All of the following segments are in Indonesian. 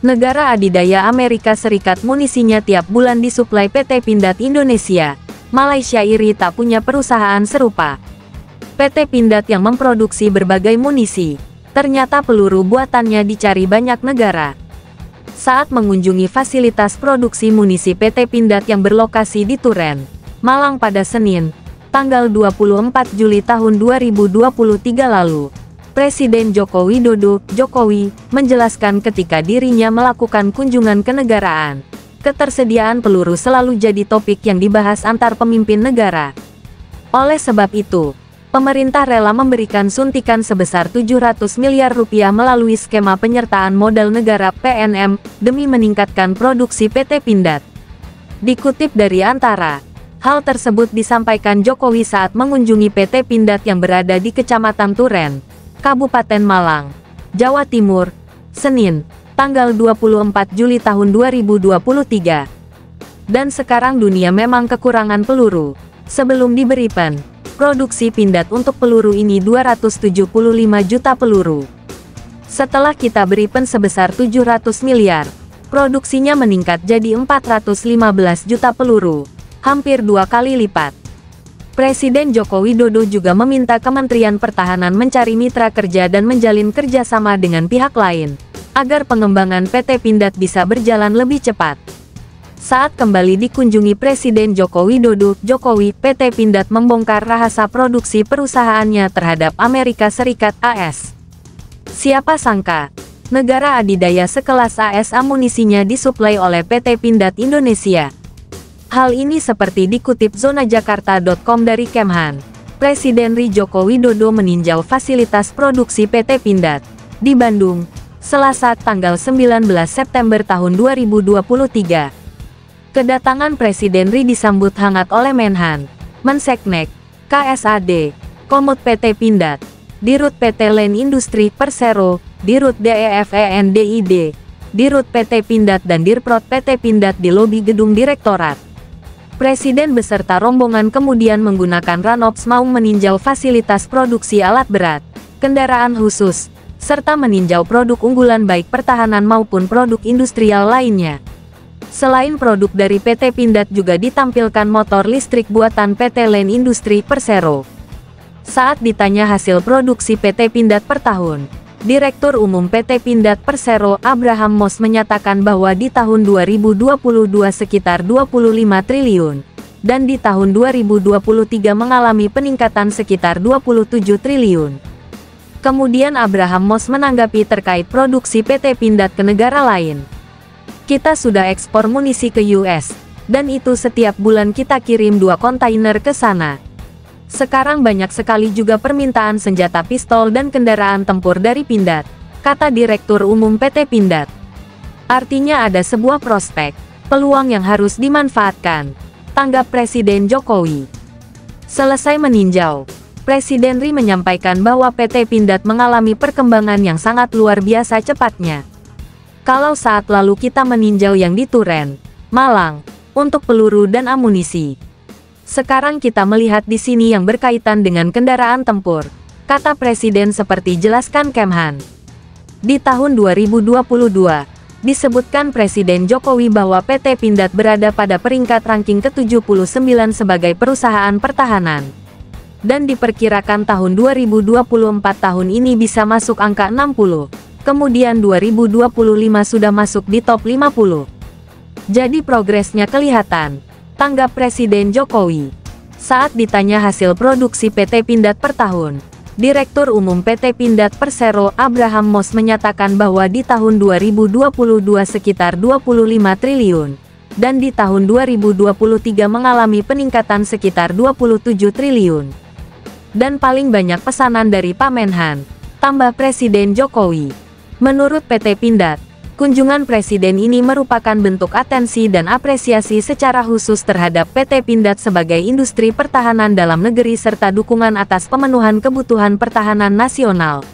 Negara adidaya Amerika Serikat munisinya tiap bulan disuplai PT Pindad Indonesia. Malaysia iri tak punya perusahaan serupa. PT Pindad yang memproduksi berbagai munisi. Ternyata peluru buatannya dicari banyak negara. Saat mengunjungi fasilitas produksi munisi PT Pindad yang berlokasi di Duren, Malang pada Senin, tanggal 24 Juli tahun 2023 lalu, Presiden Joko Widodo, Jokowi, menjelaskan ketika dirinya melakukan kunjungan kenegaraan, ketersediaan peluru selalu jadi topik yang dibahas antar pemimpin negara. Oleh sebab itu, pemerintah rela memberikan suntikan sebesar 700 miliar rupiah melalui skema penyertaan modal negara PNM, demi meningkatkan produksi PT Pindad. Dikutip dari Antara, hal tersebut disampaikan Jokowi saat mengunjungi PT Pindad yang berada di Kecamatan Duren, Kabupaten Malang, Jawa Timur, Senin, tanggal 24 Juli tahun 2023. Dan sekarang dunia memang kekurangan peluru. Sebelum diberi pen, produksi Pindad untuk peluru ini 275 juta peluru. Setelah kita beri pen sebesar 700 miliar, produksinya meningkat jadi 415 juta peluru, hampir 2 kali lipat. Presiden Joko Widodo juga meminta Kementerian Pertahanan mencari mitra kerja dan menjalin kerjasama dengan pihak lain, agar pengembangan PT Pindad bisa berjalan lebih cepat. Saat kembali dikunjungi Presiden Joko Widodo, Jokowi, PT Pindad membongkar rahasia produksi perusahaannya terhadap Amerika Serikat AS. Siapa sangka, negara adidaya sekelas AS amunisinya disuplai oleh PT Pindad Indonesia. Hal ini seperti dikutip zonajakarta.com dari Kemhan. Presiden RI Joko Widodo meninjau fasilitas produksi PT Pindad di Bandung, Selasa tanggal 19 September tahun 2023. Kedatangan Presiden RI disambut hangat oleh Menhan, Menseknek, KSAD, Komut PT Pindad, Dirut PT Len Industri Persero, Dirut DEFENDID, Dirut PT Pindad dan Dirprot PT Pindad di lobi gedung Direktorat. Presiden beserta rombongan kemudian menggunakan Ranops mau meninjau fasilitas produksi alat berat, kendaraan khusus, serta meninjau produk unggulan baik pertahanan maupun produk industrial lainnya. Selain produk dari PT Pindad juga ditampilkan motor listrik buatan PT Len Industri Persero. Saat ditanya hasil produksi PT Pindad per tahun, Direktur Umum PT Pindad Persero Abraham Mos menyatakan bahwa di tahun 2022 sekitar 25 triliun, dan di tahun 2023 mengalami peningkatan sekitar 27 triliun. Kemudian Abraham Mos menanggapi terkait produksi PT Pindad ke negara lain. Kita sudah ekspor munisi ke US, dan itu setiap bulan kita kirim 2 kontainer ke sana. Sekarang banyak sekali juga permintaan senjata pistol dan kendaraan tempur dari Pindad, kata Direktur Umum PT Pindad. Artinya ada sebuah prospek, peluang yang harus dimanfaatkan, tanggap Presiden Jokowi. Selesai meninjau, Presiden RI menyampaikan bahwa PT Pindad mengalami perkembangan yang sangat luar biasa cepatnya. Kalau saat lalu kita meninjau yang di Duren, Malang, untuk peluru dan amunisi, sekarang kita melihat di sini yang berkaitan dengan kendaraan tempur, kata Presiden seperti jelaskan Kemhan. Di tahun 2022, disebutkan Presiden Jokowi bahwa PT Pindad berada pada peringkat ranking ke-79 sebagai perusahaan pertahanan. Dan diperkirakan tahun 2024 tahun ini bisa masuk angka 60, kemudian 2025 sudah masuk di top 50. Jadi progresnya kelihatan, tanggap Presiden Jokowi. Saat ditanya hasil produksi PT Pindad per tahun, Direktur Umum PT Pindad Persero Abraham Mos menyatakan bahwa di tahun 2022 sekitar 25 triliun, dan di tahun 2023 mengalami peningkatan sekitar 27 triliun. Dan paling banyak pesanan dari Pak Menhan, tambah Presiden Jokowi. Menurut PT Pindad, kunjungan Presiden ini merupakan bentuk atensi dan apresiasi secara khusus terhadap PT Pindad sebagai industri pertahanan dalam negeri serta dukungan atas pemenuhan kebutuhan pertahanan nasional.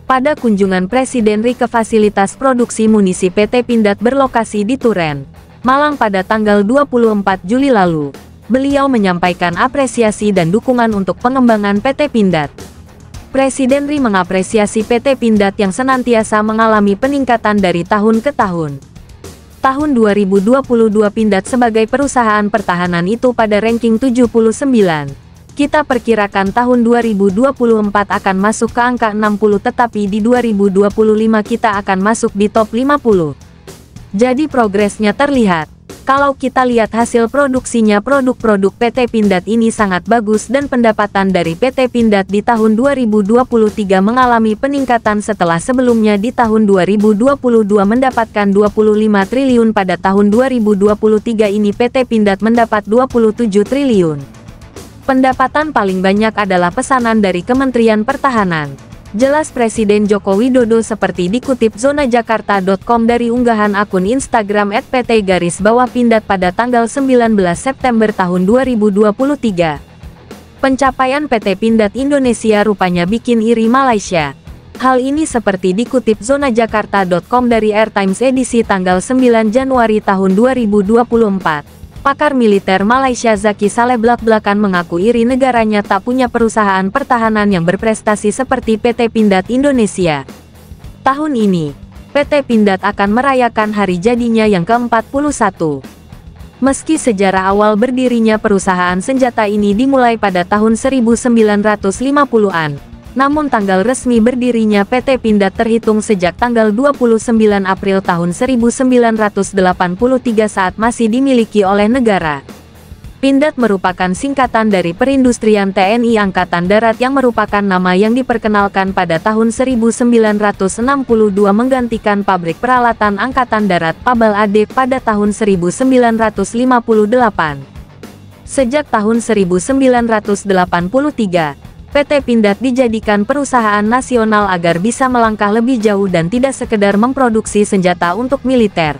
Pada kunjungan Presiden RI ke fasilitas produksi munisi PT Pindad berlokasi di Duren, Malang pada tanggal 24 Juli lalu, beliau menyampaikan apresiasi dan dukungan untuk pengembangan PT Pindad. Presiden RI mengapresiasi PT Pindad yang senantiasa mengalami peningkatan dari tahun ke tahun. Tahun 2022 Pindad sebagai perusahaan pertahanan itu pada ranking 79. Kita perkirakan tahun 2024 akan masuk ke angka 60 tetapi di 2025 kita akan masuk di top 50. Jadi progresnya terlihat. Kalau kita lihat hasil produksinya, produk-produk PT Pindad ini sangat bagus dan pendapatan dari PT Pindad di tahun 2023 mengalami peningkatan setelah sebelumnya di tahun 2022 mendapatkan 25 triliun. Pada tahun 2023 ini PT Pindad mendapat 27 triliun. Pendapatan paling banyak adalah pesanan dari Kementerian Pertahanan. Jelas Presiden Joko Widodo seperti dikutip zonajakarta.com dari unggahan akun Instagram @pt_pindad pada tanggal 19 September tahun 2023. Pencapaian PT Pindad Indonesia rupanya bikin iri Malaysia. Hal ini seperti dikutip zonajakarta.com dari Airtimes edisi tanggal 9 Januari tahun 2024. Pakar militer Malaysia Zaki Saleh belak-belakan mengaku iri negaranya tak punya perusahaan pertahanan yang berprestasi seperti PT Pindad Indonesia. Tahun ini, PT Pindad akan merayakan hari jadinya yang ke-41. Meski sejarah awal berdirinya perusahaan senjata ini dimulai pada tahun 1950-an, namun tanggal resmi berdirinya PT Pindad terhitung sejak tanggal 29 April tahun 1983 saat masih dimiliki oleh negara. Pindad merupakan singkatan dari Perindustrian TNI Angkatan Darat yang merupakan nama yang diperkenalkan pada tahun 1962 menggantikan Pabrik Peralatan Angkatan Darat Pabal AD pada tahun 1958. Sejak tahun 1983, PT Pindad dijadikan perusahaan nasional agar bisa melangkah lebih jauh dan tidak sekedar memproduksi senjata untuk militer.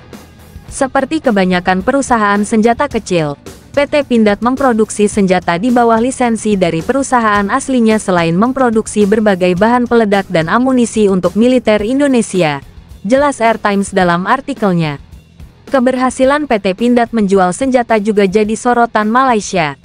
Seperti kebanyakan perusahaan senjata kecil, PT Pindad memproduksi senjata di bawah lisensi dari perusahaan aslinya selain memproduksi berbagai bahan peledak dan amunisi untuk militer Indonesia. Jelas Airtimes dalam artikelnya. Keberhasilan PT Pindad menjual senjata juga jadi sorotan Malaysia.